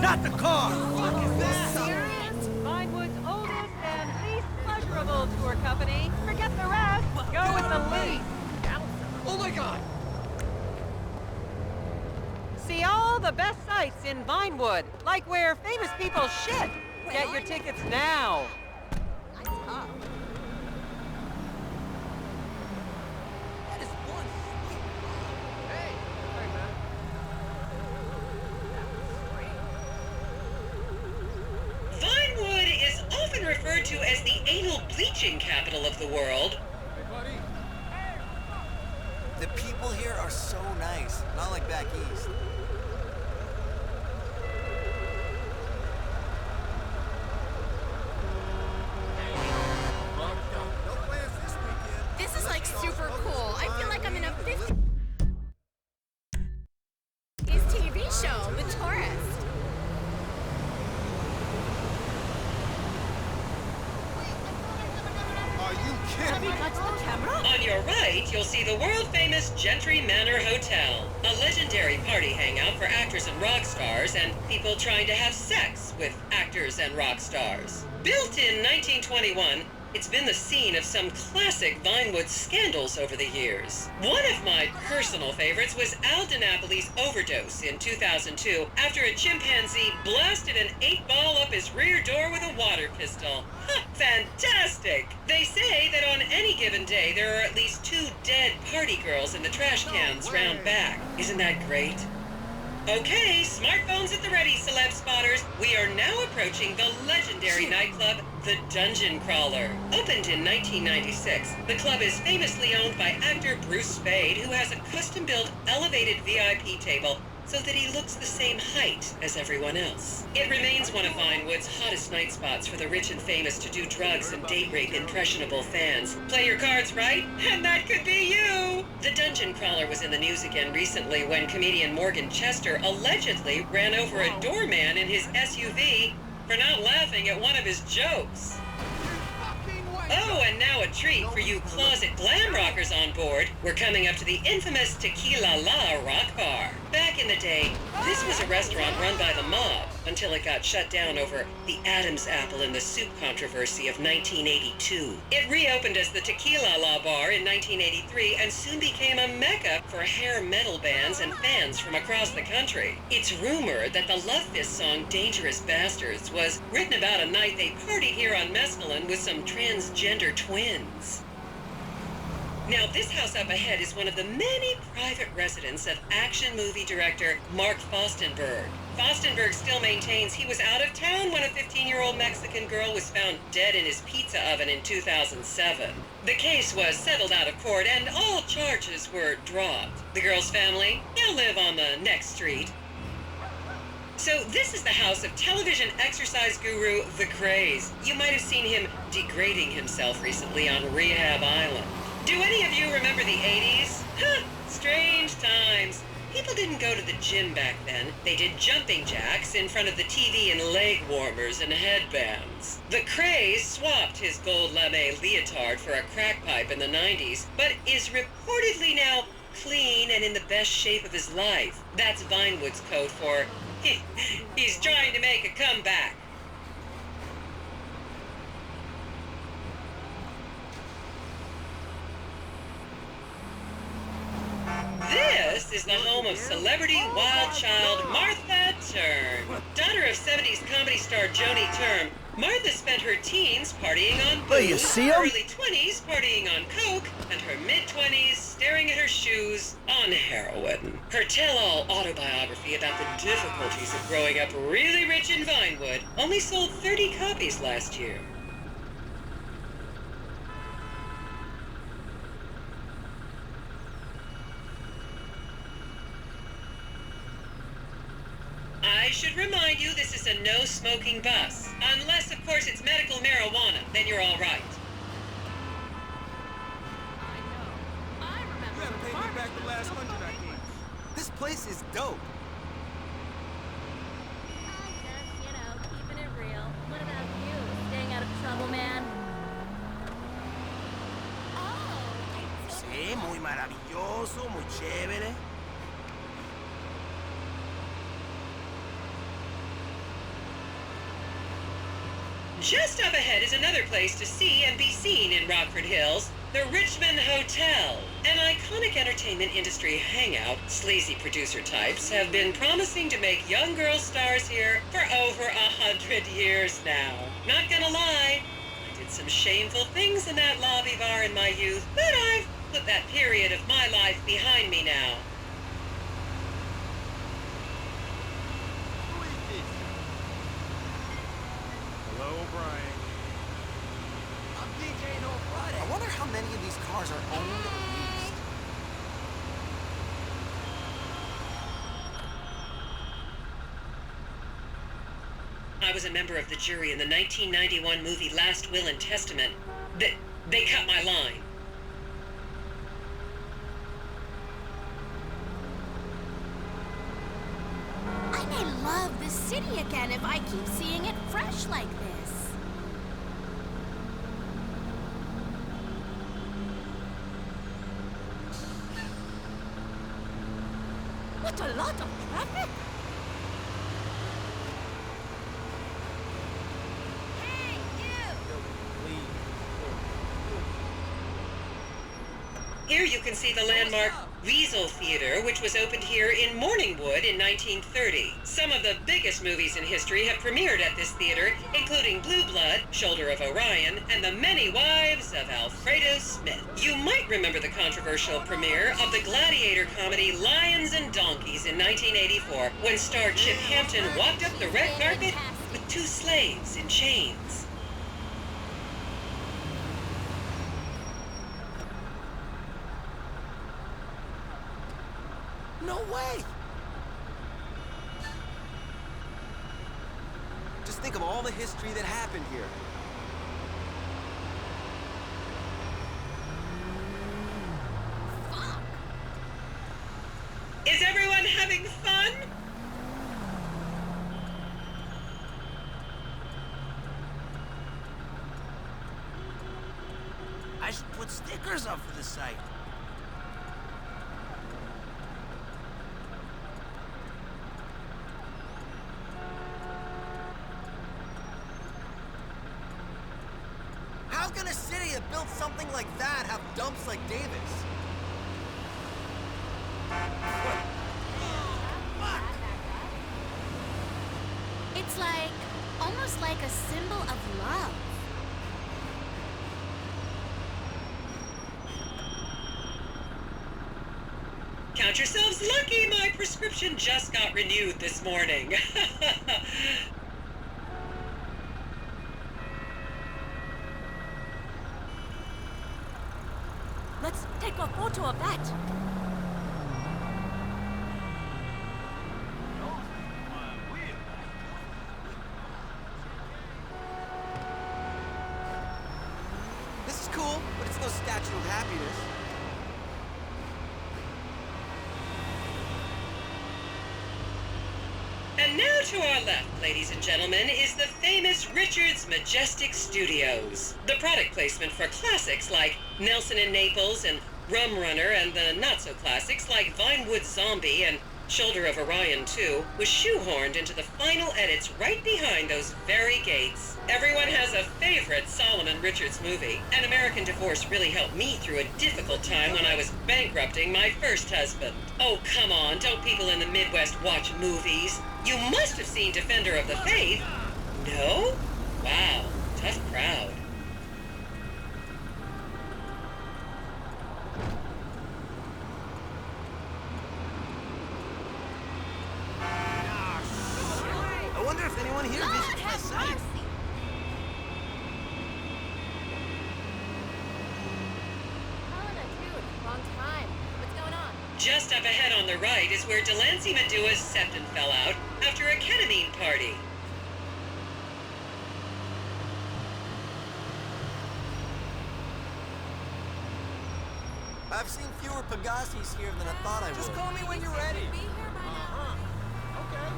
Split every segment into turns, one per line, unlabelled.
Not the car!
What is that?
Experience Vinewood's oldest and least pleasurable tour company. Forget the rest. Go with the least.
Oh my god!
See all the best sights in Vinewood, like where famous people shit. Get your tickets now.
Nice car. That is one sweet car. Hey! Sorry, man.
Vinewood is often referred to as the anal bleaching capital of the world.
Hey, buddy.
The people here are so nice, not like back east.
This is like super cool. I feel like I'm in a 50s TV show, The Tourist.
Are you
Have you
kidding?
touched the camera?
On your right, you'll see the world-famous Gentry Manor Hotel, a legendary party hangout for actors and rock stars and people trying to have sex with actors and rock stars. Built in 1921, it's been the scene of some classic Vinewood scandals over the years. One of my personal favorites was Al DiNapoli's overdose in 2002 after a chimpanzee blasted an 8-ball up his rear door with a water pistol. Fantastic! They say that on any given day there are at least 2 dead party girls in the trash cans round back. Isn't that great? Okay, smartphones at the ready, celeb spotters. We are now approaching the legendary nightclub, the Dungeon Crawler. Opened in 1996, the club is famously owned by actor Bruce Spade, who has a custom-built elevated VIP table so that he looks the same height as everyone else. It remains one of Vinewood's hottest night spots for the rich and famous to do drugs and date rape impressionable fans. Play your cards right, and that could be you! The Dungeon Crawler was in the news again recently when comedian Morgan Chester allegedly ran over a doorman in his SUV for not laughing at one of his jokes. Oh, and now a treat for you closet glam rockers on board. We're coming up to the infamous Tequila La Rock Bar. Back in the day, this was a restaurant run by the mob until it got shut down over the Adam's apple in the soup controversy of 1982. It reopened as the Tequila La Bar in 1983 and soon became a mecca for hair metal bands and fans from across the country. It's rumored that the Love Fist song Dangerous Bastards was written about a night they partied here on Mescaline with some transgender twins. Now, this house up ahead is one of the many private residences of action movie director Mark Fostenberg. Fostenberg still maintains he was out of town when a 15-year-old Mexican girl was found dead in his pizza oven in 2007. The case was settled out of court and all charges were dropped. The girl's family now live on the next street. So this is the house of television exercise guru The Craze. You might have seen him degrading himself recently on Rehab Island. Do any of you remember the 80s? Strange times. People didn't go to the gym back then. They did jumping jacks in front of the TV and leg warmers and headbands. The Craze swapped his gold lame leotard for a crack pipe in the 90s, but is reportedly now clean and in the best shape of his life. That's Vinewood's code for he's trying to make a comeback. This is the home of celebrity wild child Martha Turn. Daughter of 70s comedy star Joni Turn, Martha spent her teens partying on booze,
Well, you see 'em?
early 20s partying on coke, and her mid-20s staring at her shoes on heroin. Her tell-all autobiography about the difficulties of growing up really rich in Vinewood only sold 30 copies last year. I should remind you this is a no-smoking bus. Unless, of course, it's medical marijuana. Then you're all right.
I know. I remember.
You haven't paid me back the last 100 I gave you. This place is dope.
I just, keeping it real. What about you? Staying out of trouble, man? Oh,
Sí, muy maravilloso, muy chévere.
Just up ahead is another place to see and be seen in Rockford Hills, the Richmond Hotel. An iconic entertainment industry hangout, sleazy producer types have been promising to make young girl stars here for over 100 years now. Not gonna lie, I did some shameful things in that lobby bar in my youth, but I've put that period of my life behind me now.
Who is this? Hello, Brian.
I'm DJing on Friday.
I wonder how many of these cars are owned or leased.
I was a member of the jury in the 1991 movie Last Will and Testament. They cut my line.
I may love this city again if I keep seeing it fresh like this. What a lot of traffic! Hey, you!
Here you can see the landmark Weasel Theater, which was opened here in Morningwood in 1930. Some of the biggest movies in history have premiered at this theater, including Blue Blood, Shoulder of Orion, and The Many Wives of Alfredo Smith. You might remember the controversial premiere of the gladiator comedy Lions and Donkeys in 1984, when star Chip Hampton walked up the red carpet with two slaves in chains.
No way!
Just think of all the history that happened here.
Fuck!
Is everyone having fun?
I should put stickers up for the site.
How can a city that built something like that have dumps like Davis?
It's like, almost like a symbol of love.
Count yourselves lucky, my prescription just got renewed this morning.
Let's take a photo of that.
This is cool, but it's no statue of happiness.
And now to our left, ladies and gentlemen, is the famous Richards Majestic Studios. The product placement for classics like Nelson and Naples and Rum Runner, and the not-so-classics like Vinewood Zombie and Shoulder of Orion 2 was shoehorned into the final edits right behind those very gates. Everyone has a favorite Solomon Richards movie. An American Divorce really helped me through a difficult time when I was bankrupting my first husband. Oh, come on, don't people in the Midwest watch movies? You must have seen Defender of the Faith. No? Wow, tough crowd.
I wonder if anyone here
God
visits my
have
site.
mercy! Helena, dude, wrong time. What's going on?
Just up ahead on the right is where Delancey Medua's septum fell out after a ketamine party.
I've seen fewer Pegasus here than I thought I would.
Just call me when you're ready.
Be here by now.
Okay.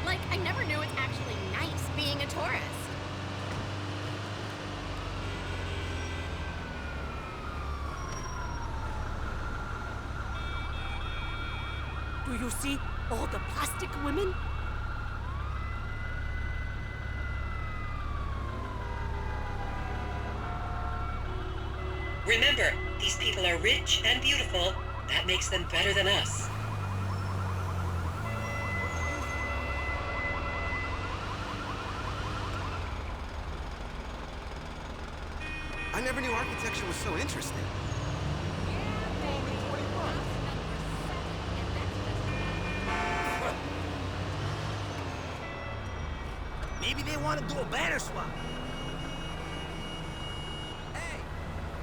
Like, I never knew it's actually nice being a tourist.
Do
Do you see all the plastic women?
Remember, these people are rich and beautiful. That makes them better than us.
I never knew architecture was so interesting.
Maybe they want to do a banner swap. Hey,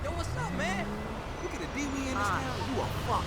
yo, what's up, man? Look at the D we in this town. You a fuck.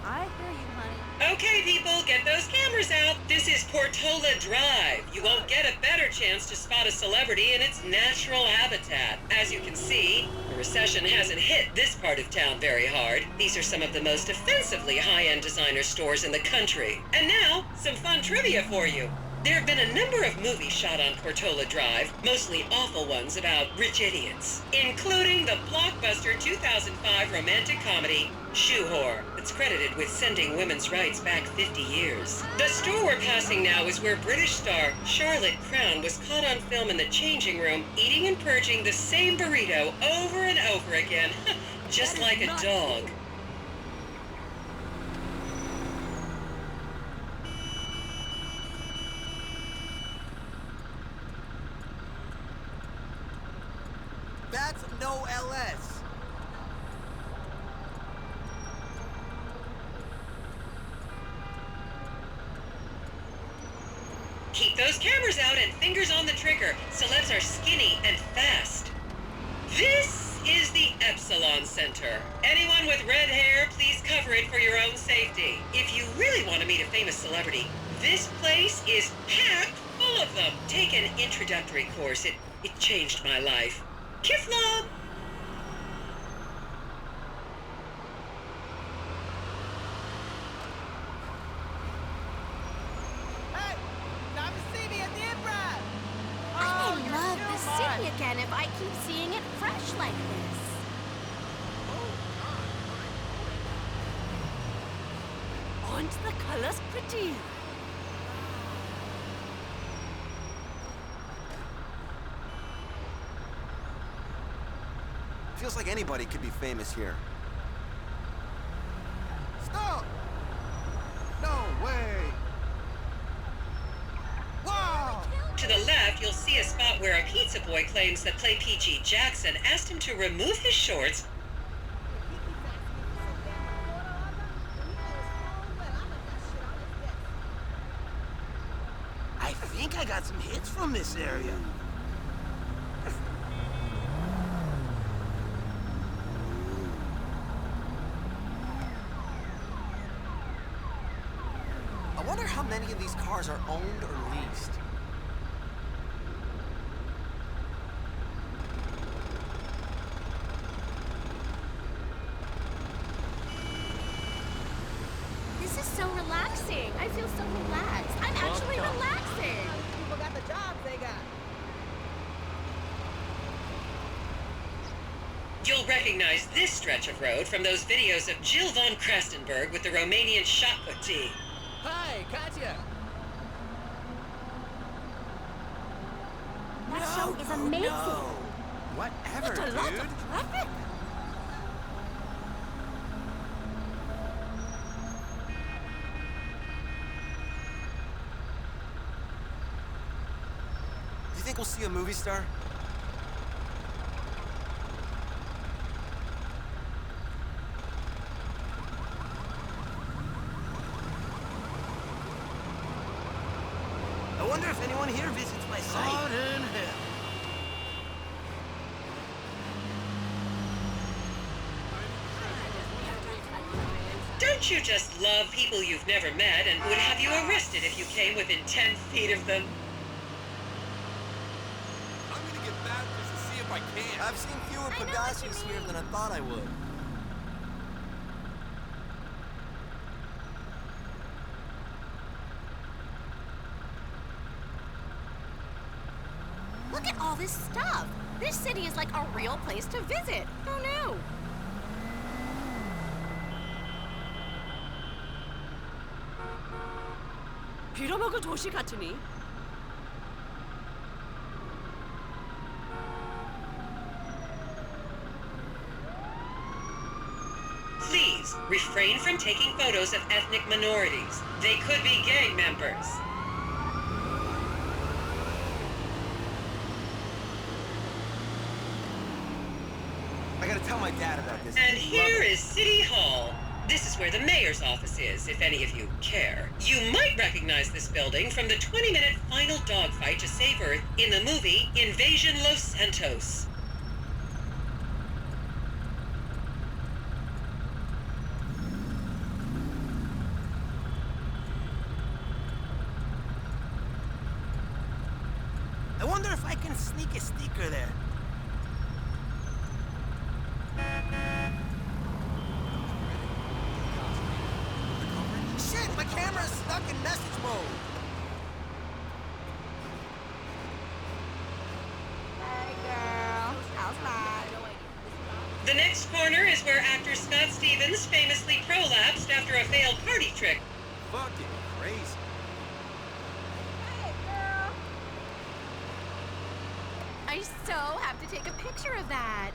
I hear you, honey.
Okay, people, get those cameras out. This is Portola Drive. You won't get a better chance to spot a celebrity in its natural habitat. As you can see, the recession hasn't hit this part of town very hard. These are some of the most offensively high-end designer stores in the country. And now, some fun trivia for you. There have been a number of movies shot on Portola Drive, mostly awful ones about rich idiots, including the blockbuster 2005 romantic comedy, Shoe Whore. It's credited with sending women's rights back 50 years. The store we're passing now is where British star Charlotte Crown was caught on film in the changing room, eating and purging the same burrito over and over again, just like a dog.
That's no LS.
Keep those cameras out and fingers on the trigger. Celebs are skinny and fast. This is the Epsilon Center. Anyone with red hair, please cover it for your own safety. If you really want to meet a famous celebrity, this place is packed full of them. Take an introductory course. It changed my life. Kiflom!
Hey, time to see me at the Improv.
I may love this city again if I keep seeing it fresh like this.
Aren't the colors pretty?
Feels like anybody could be famous here.
Stop! No way! Wow!
To the left, you'll see a spot where a pizza boy claims that Play PG Jackson asked him to remove his shorts.
I think I got some hits from this area.
I wonder how many of these cars are owned or leased.
This is so relaxing. I feel so relaxed. I'm actually relaxing.
People got the jobs they got.
You'll recognize this stretch of road from those videos of Jill von Krastenberg with the Romanian shot put tea.
Hi, Katya.
That show is amazing.
Whatever,
What a lot
dude.
of traffic!
Do you think we'll see a movie star?
I wonder if anyone here visits my site. God in hell.
Don't you just love people you've never met and would have you arrested if you came within 10 feet of them?
I'm gonna get back just to see if I can.
I've seen fewer
I know what you
Pegasus here
mean.
than I thought I would.
Look at all this stuff. This city is like a real place to visit. Who knew?
빌어먹을 도시 같으니.
Please refrain from taking photos of ethnic minorities. They could be gang members.
I gotta tell my dad about this.
And here is City Hall. This is where the mayor's office is, if any of you care. You might recognize this building from the 20-minute final dogfight to save Earth in the movie Invasion Los Santos.
I wonder if I can sneak a sneaker there. Shit, my camera's stuck in message mode.
Hey, girl. How's life?
The next corner is where actor Scott Stevens famously prolapsed after a failed party trick.
Fucking crazy.
Hey, girl. I so have to take a picture of that.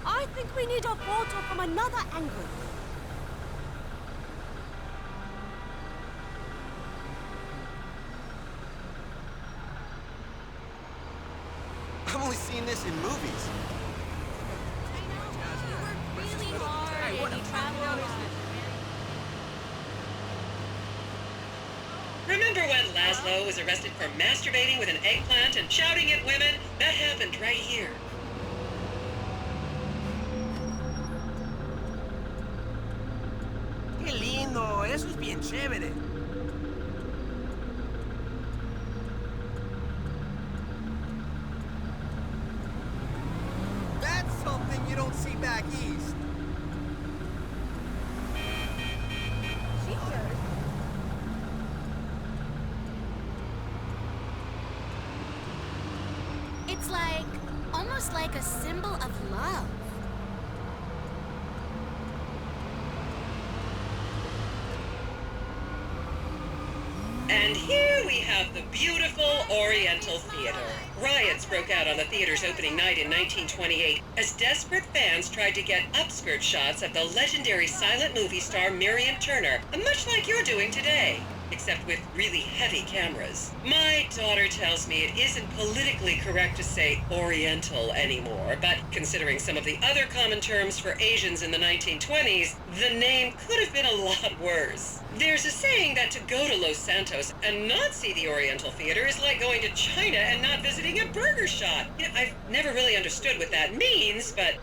I think we need a photo from another angle.
I've only seen this in movies.
I know. You work really hard and you travel a lot.
Remember when Laszlo was arrested for masturbating with an eggplant and shouting at women? That happened right here.
Qué lindo, eso es bien chévere. That's something you don't see back east.
It's like, almost like a symbol of love.
And here we have the beautiful Oriental Theater. Riots broke out on the theater's opening night in 1928 as desperate fans tried to get upskirt shots of the legendary silent movie star Miriam Turner, much like you're doing today, except with really heavy cameras. My daughter tells me it isn't politically correct to say Oriental anymore, but considering some of the other common terms for Asians in the 1920s, the name could have been a lot worse. There's a saying that to go to Los Santos and not see the Oriental Theater is like going to China and not visiting a burger shop. You know, I've never really understood what that means, but...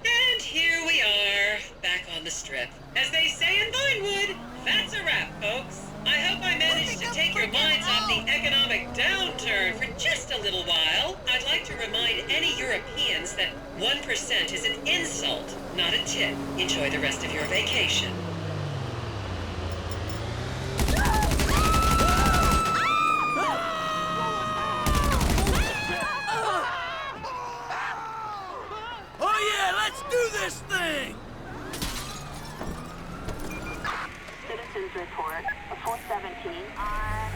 And here we are, back on the strip. As they say in Vinewood, that's a wrap, folks. I hope I managed to take your minds off the economic downturn for just a little while. I'd like to remind any Europeans that 1% is an insult, not a tip. Enjoy the rest of your vacation.
Oh yeah, let's do this thing!
Citizens report 417 on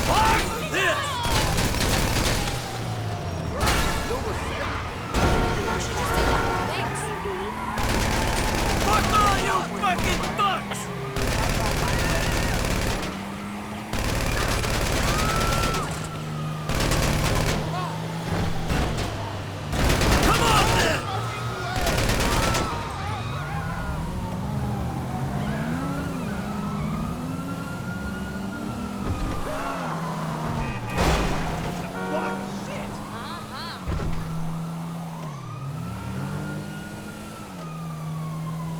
Fuck this! Fuck all you fucking fucks! Come on then!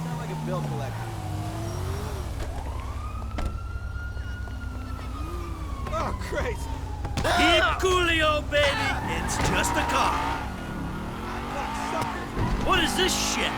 Sound like a bill collector. Oh, great!
Keep coolio, baby! It's just a car.
Sucker!
What is this shit?